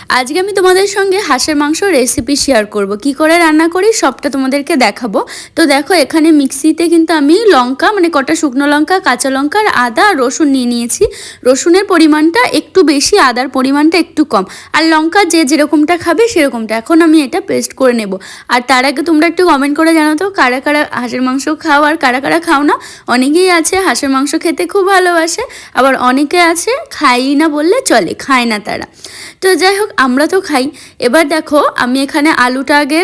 আজকে আমি তোমাদের সঙ্গে হাঁসের মাংস রেসিপি শেয়ার করব কি করে রান্না করি সবটা তোমাদেরকে দেখাবো। তো দেখো এখানে মিক্সিতে কিন্তু আমি লঙ্কা মানে কটা শুকনো লঙ্কা, কাঁচা লঙ্কা আর আদা আর রসুন নিয়ে নিয়েছি। রসুনের পরিমাণটা একটু বেশি, আদার পরিমাণটা একটু কম, আর লঙ্কা যে যেরকমটা খাবে সেরকমটা। এখন আমি এটা পেস্ট করে নেব। আর তার আগে তোমরা একটু কমেন্ট করে জানো তো কারা কারা হাঁসের মাংস খাও আর কারা কারা খাও না। অনেকেই আছে হাঁসের মাংস খেতে খুব ভালোবাসে, আবার অনেকে আছে খাই না বললে চলে, খায় না তারা। তো যাই হোক, আমরা তো খাই। এবার দেখো আমি এখানে আলুটা আগে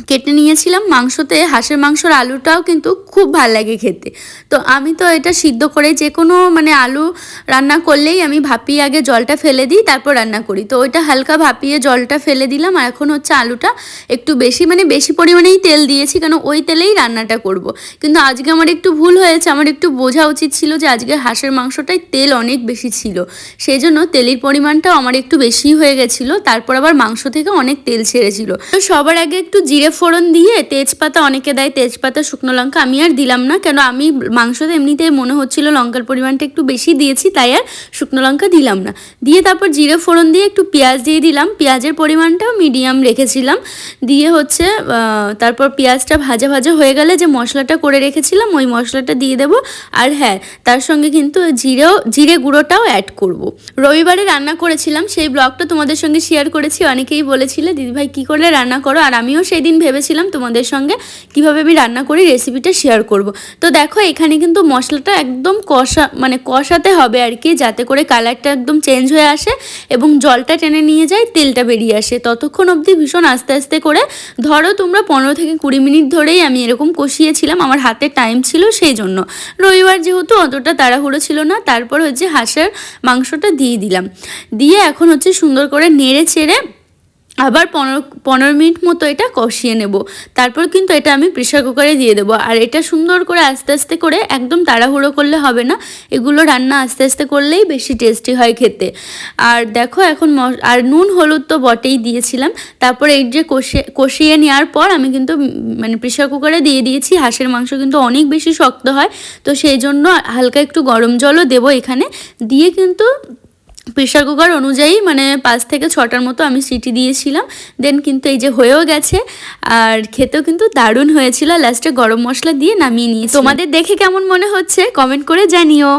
কেটে নিয়েছিলাম। মাংসতে হাঁসের মাংসর আলুটাও কিন্তু খুব ভালো লাগে খেতে। তো আমি তো এটা সিদ্ধ করে যে কোনো মানে আলু রান্না করলেই আমি ভাপিয়ে আগে জলটা ফেলে দিই, তারপর রান্না করি। তো ওইটা হালকা ভাপিয়ে জলটা ফেলে দিলাম। আর এখন হচ্ছে আলুটা একটু বেশি মানে বেশি পরিমাণেই তেল দিয়েছি, কেন ওই তেলেই রান্নাটা করব। কিন্তু আজকে আমার একটু ভুল হয়েছে, আমার একটু বোঝা উচিত ছিল যে আজকে হাঁসের মাংসটায় তেল অনেক বেশি ছিল, সেই জন্য তেলের পরিমাণটাও আমার একটু বেশি হয়ে গেছিলো। তারপর আবার মাংস থেকে অনেক তেল ছেড়েছিল। তো সবার আগে একটু জিরে ফোড়ন দিয়ে তেজপাতা, অনেকে দেয় তেজপাতা, শুকনো লঙ্কা, আমি আর দিলাম না, কেন আমি মাংসতে এমনিতেই মনে হচ্ছিল লঙ্কার পরিমাণটা একটু বেশি দিয়েছি, তাই আর শুকনো লঙ্কা দিলাম না। দিয়ে তারপর জিরে ফোড়ন দিয়ে একটু পেঁয়াজ দিয়ে দিলাম। পেঁয়াজের পরিমাণটাও মিডিয়াম রেখেছিলাম। দিয়ে হচ্ছে তারপর পেঁয়াজটা ভাজা ভাজা হয়ে গেলে যে মশলাটা করে রেখেছিলাম ওই মশলাটা দিয়ে দেবো। আর হ্যাঁ, তার সঙ্গে কিন্তু জিরে গুঁড়োটাও অ্যাড করব। রবিবারে রান্না করেছিলাম, সেই ব্লগটা তোমাদের সঙ্গে শেয়ার করেছি। অনেকেই বলেছিলে দিদিভাই কী করলে রান্না করো, আর আমিও সেই দিন ভেবেছিলাম তোমাদের সঙ্গে কিভাবে আমি রান্না করি রেসিপিটা শেয়ার করব। তো দেখো এখানে কিন্তু মশলাটা একদম কষাতে হবে আর কি, যাতে করে কালারটা একদম চেঞ্জ হয়ে আসে এবং জলটা টেনে নিয়ে যায়, তেলটা বেরিয়ে আসে। ততক্ষণ অবধি ভীষণ আস্তে আস্তে করে ধরো তোমরা 15 থেকে 20 মিনিট ধরেই আমি এরকম কষিয়েছিলাম, আমার হাতে টাইম ছিল সেই জন্য। রবিবার যেহেতু অতটা তাড়াহুড়ো ছিল না। তারপর হচ্ছে হাঁসের মাংসটা দিয়ে দিলাম। দিয়ে এখন হচ্ছে সুন্দর করে নেড়ে চেড়ে আবার 15 মিনিট মতো এটা কষিয়ে নেব। তারপর কিন্তু এটা আমি প্রেশার কুকারে দিয়ে দেবো। আর এটা সুন্দর করে আস্তে আস্তে করে, একদম তাড়াহুড়ো করলে হবে না, এগুলো রান্না আস্তে আস্তে করলেই বেশি টেস্টি হয় খেতে। আর দেখো এখন আর নুন হলুদ তো বটেই দিয়েছিলাম। তারপর এই যে কষিয়ে নেওয়ার পর আমি কিন্তু মানে প্রেশার কুকারে দিয়ে দিয়েছি। হাঁসের মাংস কিন্তু অনেক বেশি শক্ত হয়, তো সেই জন্য হালকা একটু গরম জলও দেবো এখানে। দিয়ে কিন্তু প্রেশার কুকার অনুযায়ী মানে 5 থেকে 6টার মতো আমি সিটি দিয়েছিলাম। দেন কিন্তু এই যে হয়েও গেছে, আর খেতেও কিন্তু দারুণ হয়েছিল। লাস্টে গরম মশলা দিয়ে নামিয়ে নিয়েছি। তোমাদের দেখে কেমন মনে হচ্ছে কমেন্ট করে জানিও।